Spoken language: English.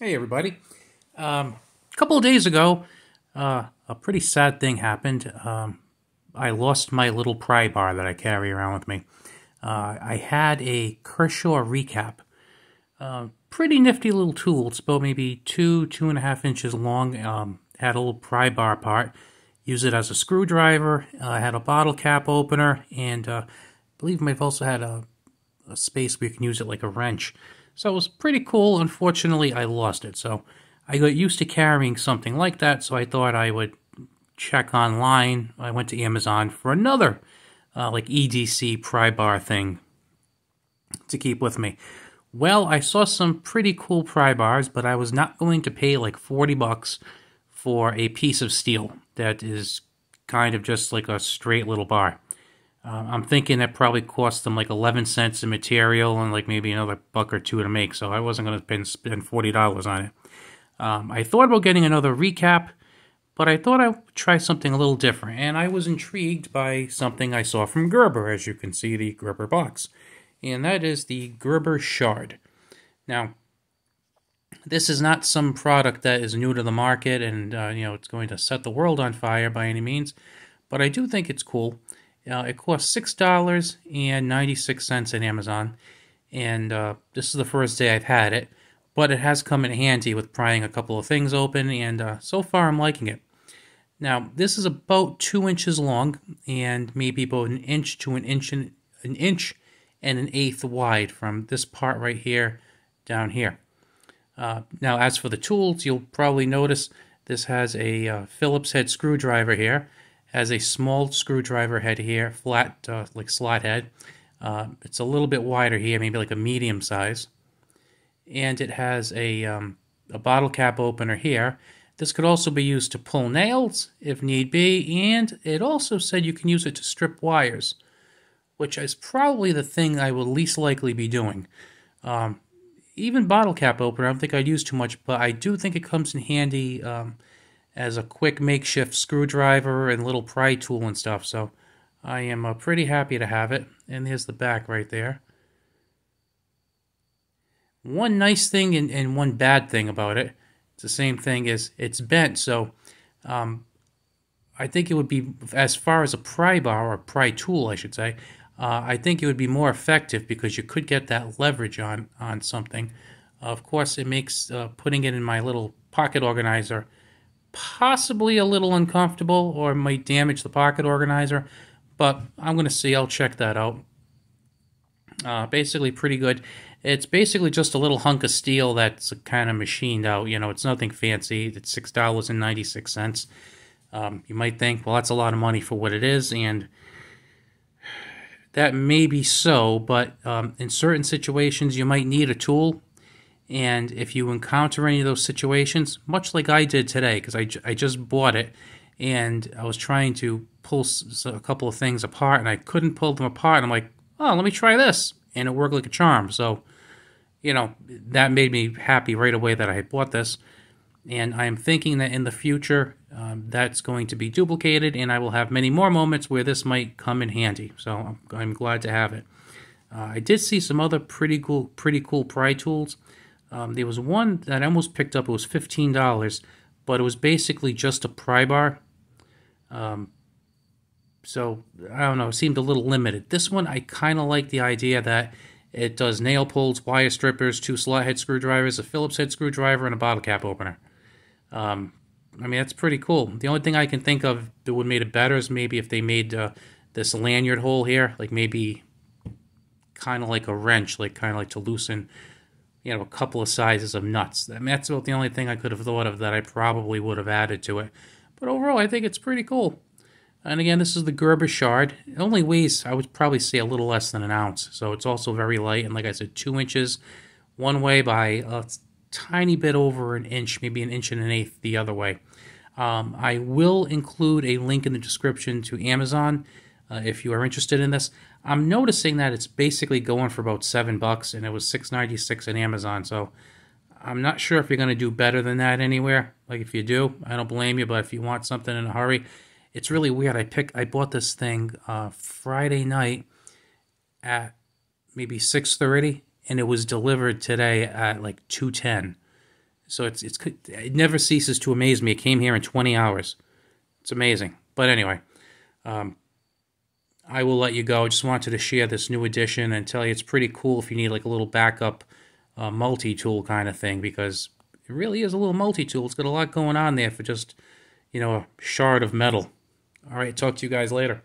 Hey everybody. A couple of days ago, a pretty sad thing happened. I lost my little pry bar that I carry around with me. I had a Kershaw recap. Pretty nifty little tool. It's about maybe 2.5 inches long. Had a little pry bar part. Use it as a screwdriver. Had a bottle cap opener, and I believe I've also had a space where you can use it like a wrench. So it was pretty cool. Unfortunately, I lost it. So I got used to carrying something like that, so I thought I would check online. I went to Amazon for another like EDC pry bar thing to keep with me. Well, I saw some pretty cool pry bars, but I was not going to pay like 40 bucks for a piece of steel that is kind of just like a straight little bar. I'm thinking that probably cost them like 11 cents in material and like maybe another buck or two to make, so I wasn't going to spend $40 on it. I thought about getting another recap, but I thought I would try something a little different, and I was intrigued by something I saw from Gerber, as you can see the Gerber box, and that is the Gerber Shard. Now, this is not some product that is new to the market and it's going to set the world on fire by any means, but I do think it's cool. It costs $6.96 at Amazon, and this is the first day I've had it, but it has come in handy with prying a couple of things open, and so far I'm liking it. Now, this is about 2 inches long, and maybe about an inch to an inch and an eighth wide from this part right here down here. Now, as for the tools, you'll probably notice this has a Phillips head screwdriver here. Has a small screwdriver head here, flat like slot head. It's a little bit wider here, maybe like a medium size. And it has a bottle cap opener here. This could also be used to pull nails if need be, and it also said you can use it to strip wires, which is probably the thing I will least likely be doing. Even bottle cap opener, I don't think I'd use too much, but I do think it comes in handy as a quick makeshift screwdriver and little pry tool and stuff, so I am pretty happy to have it. And there's the back right there. One nice thing and one bad thing about it, it's the same thing, is it's bent, so I think it would be, as far as a pry bar, or pry tool I should say, I think it would be more effective because you could get that leverage on something. Of course, it makes putting it in my little pocket organizer possibly a little uncomfortable, or might damage the pocket organizer, but I'm going to see. I'll check that out. Basically pretty good. It's basically just a little hunk of steel that's kind of machined out. It's nothing fancy. It's $6.96. You might think, well, that's a lot of money for what it is, and that may be so, but in certain situations you might need a tool. And if you encounter any of those situations, much like I did today, because I just bought it, and I was trying to pull a couple of things apart, and I couldn't pull them apart, and I'm like, oh, let me try this, and it worked like a charm. So, that made me happy right away that I had bought this, and I am thinking that in the future, that's going to be duplicated, and I will have many more moments where this might come in handy, so I'm glad to have it. I did see some other pretty cool pry tools. There was one that I almost picked up. It was $15, but it was basically just a pry bar. So, I don't know, it seemed a little limited. This one, I kind of like the idea that it does nail pulls, wire strippers, 2 slot head screwdrivers, a Phillips head screwdriver, and a bottle cap opener. I mean, that's pretty cool. The only thing I can think of that would make it better is maybe if they made this lanyard hole here, like maybe kind of like a wrench, like kind of like to loosen a couple of sizes of nuts. I mean, that's about the only thing I could have thought of that I probably would have added to it. But overall, I think it's pretty cool. And again, this is the Gerber Shard. It only weighs, I would probably say, a little less than an ounce. So it's also very light. And like I said, 2 inches one way by a tiny bit over an inch, maybe an inch and an eighth the other way. I will include a link in the description to Amazon if you are interested in this. I'm noticing that it's basically going for about $7, and it was $6.96 at Amazon, so I'm not sure if you're going to do better than that anywhere. Like, if you do, I don't blame you, but if you want something in a hurry, it's really weird. I bought this thing Friday night at maybe 6:30, and it was delivered today at like 2:10. So it never ceases to amaze me. It came here in 20 hours. It's amazing. But anyway, I will let you go. Just wanted to share this new edition and tell you it's pretty cool if you need like a little backup multi-tool kind of thing, because it really is a little multi-tool. It's got a lot going on there for just, a shard of metal. All right, talk to you guys later.